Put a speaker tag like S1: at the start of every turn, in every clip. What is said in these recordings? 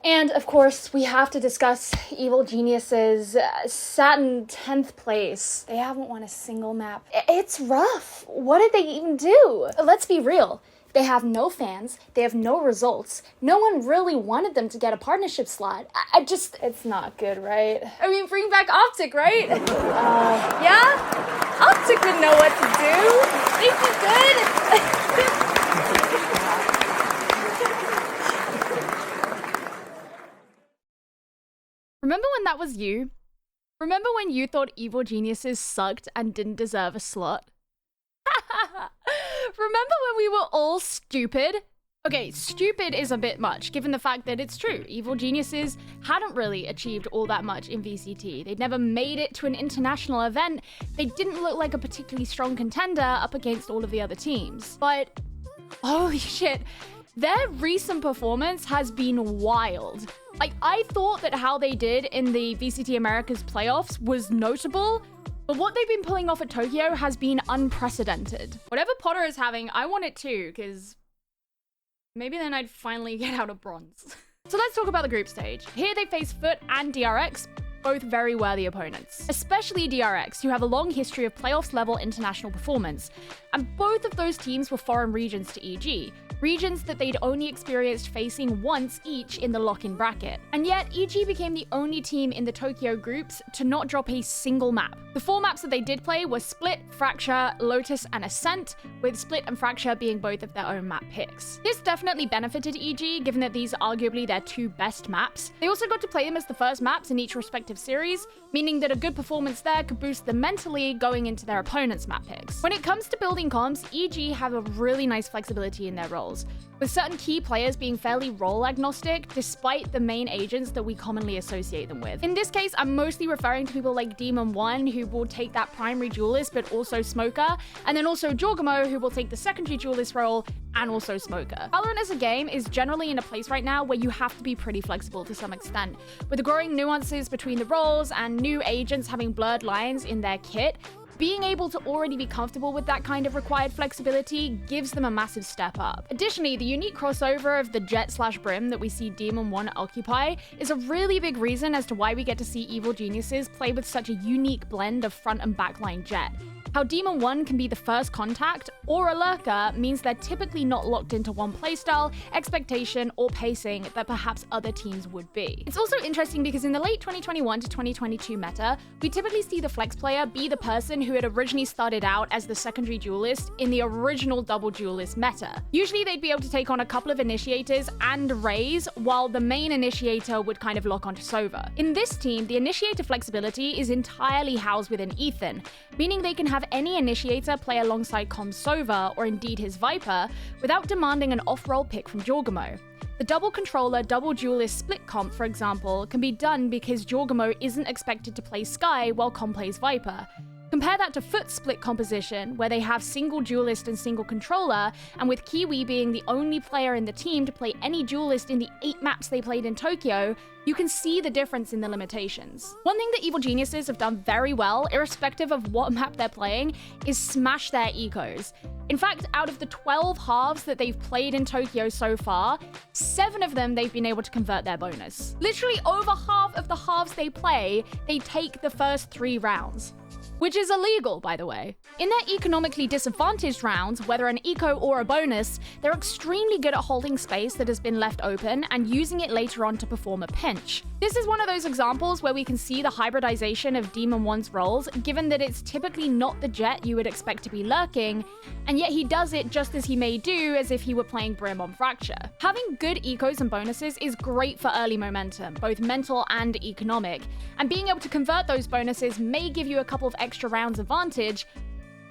S1: And of course, we have to discuss Evil Geniuses sat in 10th place. They haven't won a single map. It's rough. What did they even do? Let's be real. They have no fans, they have no results, no one really wanted them to get a partnership slot. It's not good, right? I mean, bring back Optic, right? Yeah? Optic would know what to do. They'd be good.
S2: Remember when that was you? Remember when you thought Evil Geniuses sucked and didn't deserve a slot? Remember when we were all stupid? Okay, stupid is a bit much, given the fact that it's true. Evil Geniuses hadn't really achieved all that much in VCT. They'd never made it to an international event. They didn't look like a particularly strong contender up against all of the other teams. But, holy shit, their recent performance has been wild. Like, I thought that how they did in the VCT Americas playoffs was notable, but what they've been pulling off at Tokyo has been unprecedented. Whatever Potter is having, I want it too, because maybe then I'd finally get out of bronze. So let's talk about the group stage. Here they face Foot and DRX, both very worthy opponents. Especially DRX, who have a long history of playoffs-level international performance. And both of those teams were foreign regions to EG. Regions that they'd only experienced facing once each in the lock-in bracket. And yet, EG became the only team in the Tokyo groups to not drop a single map. The 4 maps that they did play were Split, Fracture, Lotus, and Ascent, with Split and Fracture being both of their own map picks. This definitely benefited EG, given that these are arguably their 2 best maps. They also got to play them as the first maps in each respective series, meaning that a good performance there could boost them mentally going into their opponent's map picks. When it comes to building comps, EG have a really nice flexibility in their roles, with certain key players being fairly role agnostic despite the main agents that we commonly associate them with. In this case, I'm mostly referring to people like Demon1, who will take that primary duelist but also smoker, and then also Jorgamo, who will take the secondary duelist role and also smoker. Valorant as a game is generally in a place right now where you have to be pretty flexible to some extent. With the growing nuances between the roles and new agents having blurred lines in their kit, being able to already be comfortable with that kind of required flexibility gives them a massive step up. Additionally, the unique crossover of the Jett/Brim that we see Demon1 occupy is a really big reason as to why we get to see Evil Geniuses play with such a unique blend of front and backline Jett. How Demon1 can be the first contact or a lurker means they're typically not locked into one playstyle, expectation, or pacing that perhaps other teams would be. It's also interesting because in the late 2021 to 2022 meta, we typically see the flex player be the person who had originally started out as the secondary duelist in the original double duelist meta. Usually they'd be able to take on a couple of initiators and Raze, while the main initiator would kind of lock onto Sova. In this team, the initiator flexibility is entirely housed within Ethan, meaning they can have any initiator play alongside Comms Sova, or indeed his Viper, without demanding an off-role pick from Jorgamo. The double controller, double duelist split comp, for example, can be done because Jorgamo isn't expected to play Skye while Com plays Viper. Compare that to Foot's split composition, where they have single duelist and single controller, and with Kiwi being the only player in the team to play any duelist in the 8 maps they played in Tokyo, you can see the difference in the limitations. One thing that Evil Geniuses have done very well, irrespective of what map they're playing, is smash their ecos. In fact, out of the 12 halves that they've played in Tokyo so far, 7 of them they've been able to convert their bonus. Literally over half of the halves they play, they take the first 3 rounds. Which is illegal, by the way. In their economically disadvantaged rounds, whether an eco or a bonus, they're extremely good at holding space that has been left open and using it later on to perform a pinch. This is one of those examples where we can see the hybridization of Demon1's roles, given that it's typically not the Jett you would expect to be lurking, and yet he does it just as he may do as if he were playing Brim on Fracture. Having good ecos and bonuses is great for early momentum, both mental and economic, and being able to convert those bonuses may give you a couple of extra rounds advantage,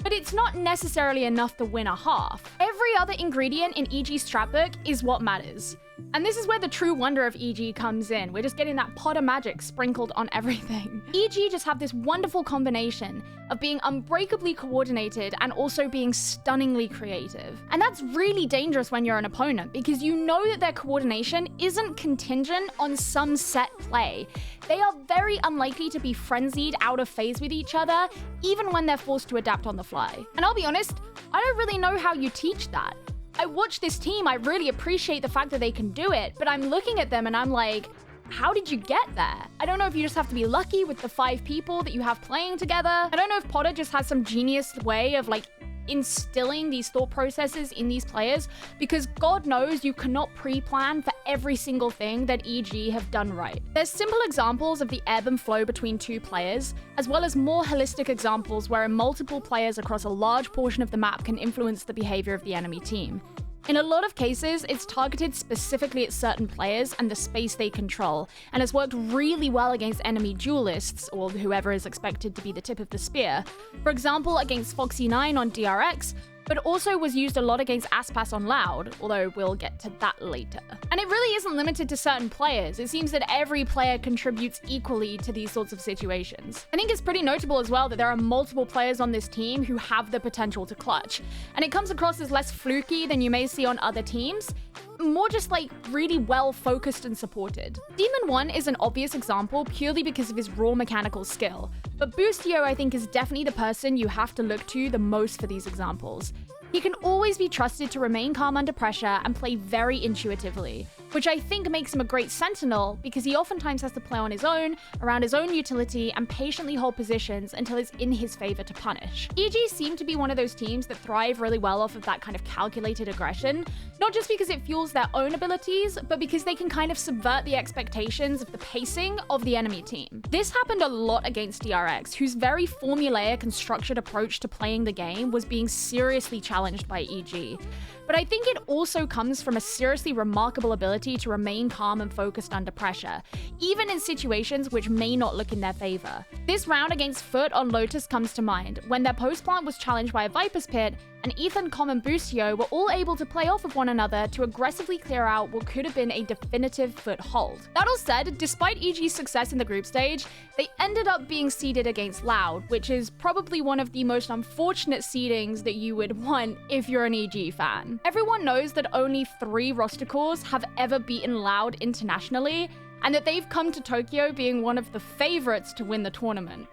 S2: but it's not necessarily enough to win a half. Every other ingredient in EG's stratbook is what matters. And this is where the true wonder of EG comes in. We're just getting that pot of magic sprinkled on everything. EG just have this wonderful combination of being unbreakably coordinated and also being stunningly creative. And that's really dangerous when you're an opponent, because you know that their coordination isn't contingent on some set play. They are very unlikely to be frenzied out of phase with each other, even when they're forced to adapt on the fly. And I'll be honest, I don't really know how you teach that. I watch this team, I really appreciate the fact that they can do it, but I'm looking at them and I'm like, how did you get there? I don't know if you just have to be lucky with the 5 people that you have playing together. I don't know if Potter just has some genius way of like instilling these thought processes in these players, because God knows you cannot pre-plan for every single thing that EG have done right. There's simple examples of the ebb and flow between 2 players, as well as more holistic examples where multiple players across a large portion of the map can influence the behavior of the enemy team. In a lot of cases, it's targeted specifically at certain players and the space they control, and has worked really well against enemy duelists, or whoever is expected to be the tip of the spear. For example, against Foxy9 on DRX, but also was used a lot against Aspas on Loud, although we'll get to that later. And it really isn't limited to certain players. It seems that every player contributes equally to these sorts of situations. I think it's pretty notable as well that there are multiple players on this team who have the potential to clutch, and it comes across as less fluky than you may see on other teams, more just like really well focused and supported. Demon1 is an obvious example purely because of his raw mechanical skill, but Boostio I think is definitely the person you have to look to the most for these examples. He can always be trusted to remain calm under pressure and play very intuitively, which I think makes him a great sentinel because he oftentimes has to play on his own, around his own utility, and patiently hold positions until it's in his favor to punish. EG seem to be one of those teams that thrive really well off of that kind of calculated aggression, not just because it fuels their own abilities, but because they can kind of subvert the expectations of the pacing of the enemy team. This happened a lot against DRX, whose very formulaic and structured approach to playing the game was being seriously challenged by EG. But I think it also comes from a seriously remarkable ability to remain calm and focused under pressure, even in situations which may not look in their favor. This round against Foot on Lotus comes to mind, when their post plant was challenged by a Viper's Pit, and Ethan, Com, and Boostio were all able to play off of one another to aggressively clear out what could have been a definitive Foot hold. That all said, despite EG's success in the group stage, they ended up being seeded against Loud, which is probably one of the most unfortunate seedings that you would want if you're an EG fan. Everyone knows that only 3 roster cores have ever beaten Loud internationally, and that they've come to Tokyo being one of the favorites to win the tournament.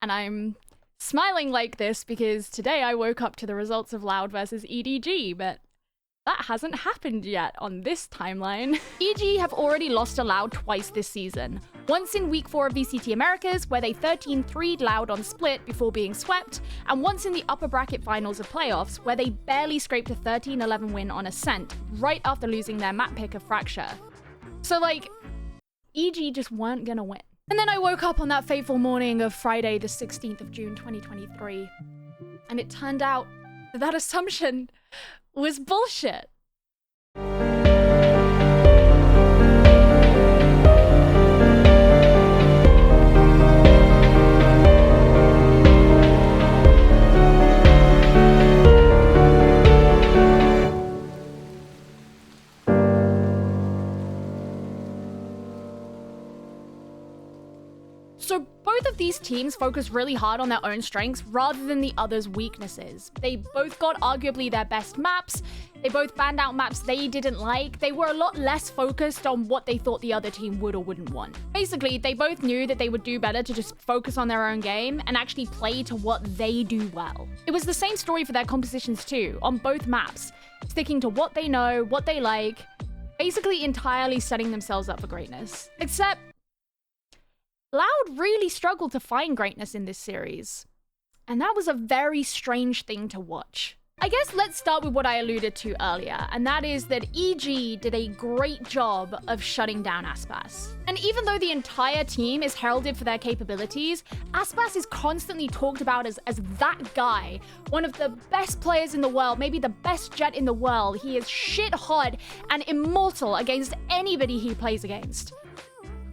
S2: And I'm smiling like this because today I woke up to the results of Loud versus EDG, but that hasn't happened yet on this timeline. EG have already lost to Loud twice this season. Once in week 4 of VCT Americas, where they 13-3'd Loud on Split before being swept, and once in the upper bracket finals of playoffs, where they barely scraped a 13-11 win on Ascent, right after losing their map pick of Fracture. So like, EG just weren't gonna win. And then I woke up on that fateful morning of Friday the 16th of June 2023, and it turned out that that assumption was bullshit. So both of these teams focus really hard on their own strengths rather than the other's weaknesses. They both got arguably their best maps, they both banned out maps they didn't like, they were a lot less focused on what they thought the other team would or wouldn't want. Basically, they both knew that they would do better to just focus on their own game and actually play to what they do well. It was the same story for their compositions too, on both maps, sticking to what they know, what they like, basically entirely setting themselves up for greatness. Except Loud really struggled to find greatness in this series, and that was a very strange thing to watch. I guess let's start with what I alluded to earlier, and that is that EG did a great job of shutting down Aspas. And even though the entire team is heralded for their capabilities, Aspas is constantly talked about as that guy, one of the best players in the world, maybe the best Jet in the world. He is shit hot and immortal against anybody he plays against.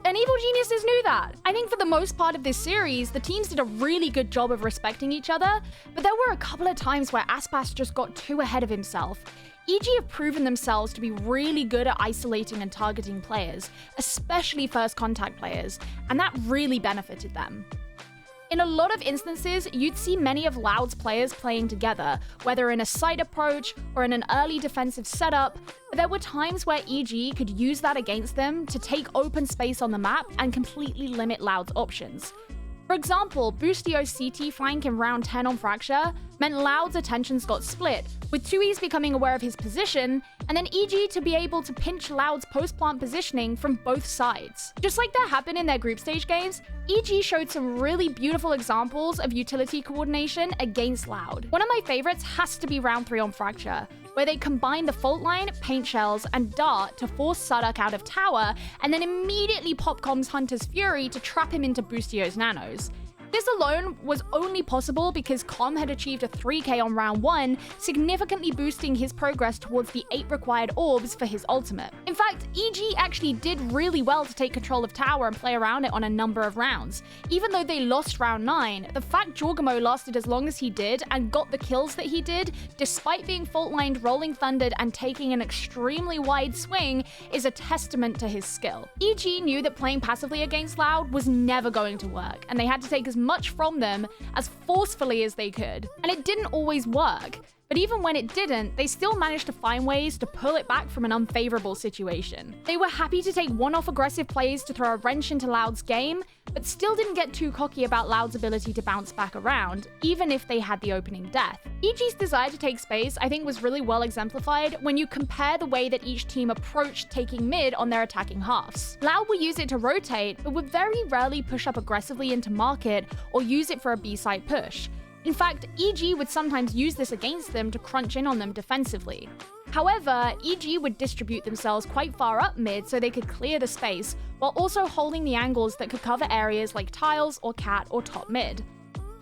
S2: And Evil Geniuses knew that. I think for the most part of this series, the teams did a really good job of respecting each other, but there were a couple of times where Aspas just got too ahead of himself. EG have proven themselves to be really good at isolating and targeting players, especially first contact players, and that really benefited them. In a lot of instances, you'd see many of Loud's players playing together, whether in a side approach or in an early defensive setup, but there were times where EG could use that against them to take open space on the map and completely limit Loud's options. For example, Boostio's CT flank in round 10 on Fracture meant Loud's attentions got split, with 2Es becoming aware of his position, and then EG to be able to pinch Loud's post-plant positioning from both sides. Just like that happened in their group stage games, EG showed some really beautiful examples of utility coordination against Loud. One of my favorites has to be round 3 on Fracture, where they combined the Fault Line, Paint Shells, and Dart to force Sudok out of tower, and then immediately pop comms Hunter's Fury to trap him into Boostio's nanos. This alone was only possible because Com had achieved a 3k on round 1, significantly boosting his progress towards the 8 required orbs for his ultimate. In fact, EG actually did really well to take control of tower and play around it on a number of rounds. Even though they lost round 9, the fact Jorgamo lasted as long as he did and got the kills that he did, despite being fault-lined, rolling thundered, and taking an extremely wide swing, is a testament to his skill. EG knew that playing passively against Loud was never going to work, and they had to take as much from them as forcefully as they could. And it didn't always work. But even when it didn't, they still managed to find ways to pull it back from an unfavorable situation. They were happy to take one-off aggressive plays to throw a wrench into Loud's game, but still didn't get too cocky about Loud's ability to bounce back around, even if they had the opening death. EG's desire to take space, I think, was really well exemplified when you compare the way that each team approached taking mid on their attacking halves. Loud will use it to rotate, but would very rarely push up aggressively into market or use it for a B-side push. In fact, EG would sometimes use this against them to crunch in on them defensively. However, EG would distribute themselves quite far up mid so they could clear the space, while also holding the angles that could cover areas like tiles or cat or top mid.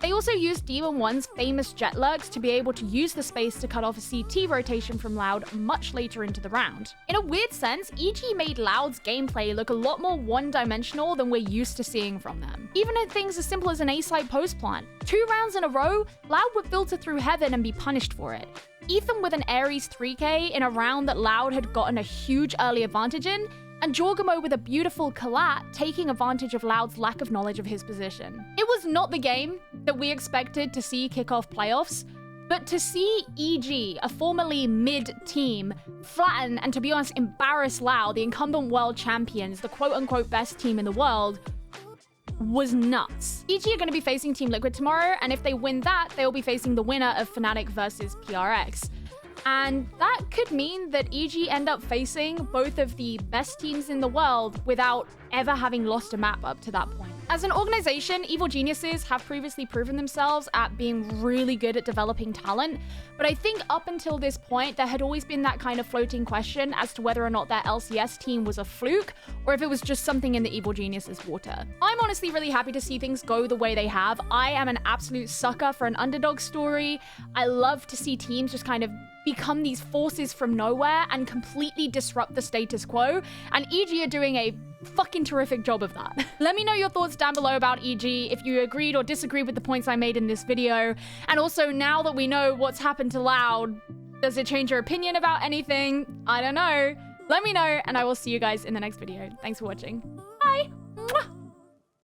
S2: They also used Demon 1's famous jet lurks to be able to use the space to cut off a CT rotation from Loud much later into the round. In a weird sense, EG made Loud's gameplay look a lot more one-dimensional than we're used to seeing from them. Even in things as simple as an A-side post plant, 2 rounds in a row, Loud would filter through heaven and be punished for it. Ethan with an Ares 3k in a round that Loud had gotten a huge early advantage in, and Jorgamo with a beautiful Collat taking advantage of Loud's lack of knowledge of his position. It was not the game that we expected to see kick off playoffs, but to see EG, a formerly mid team, flatten and, to be honest, embarrass Loud, the incumbent world champions, the quote-unquote best team in the world, was nuts. EG are going to be facing Team Liquid tomorrow, and if they win that, they will be facing the winner of Fnatic versus PRX. And that could mean that EG end up facing both of the best teams in the world without ever having lost a map up to that point. As an organization, Evil Geniuses have previously proven themselves at being really good at developing talent, but I think up until this point, there had always been that kind of floating question as to whether or not their LCS team was a fluke, or if it was just something in the Evil Geniuses water. I'm honestly really happy to see things go the way they have. I am an absolute sucker for an underdog story. I love to see teams just kind of become these forces from nowhere and completely disrupt the status quo, and EG are doing a fucking terrific job of that. Let me know your thoughts down below about EG, if you agreed or disagreed with the points I made in this video, and also now that we know what's happened to Loud, does it change your opinion about anything? I don't know. Let me know, and I will see you guys in the next video. Thanks for watching.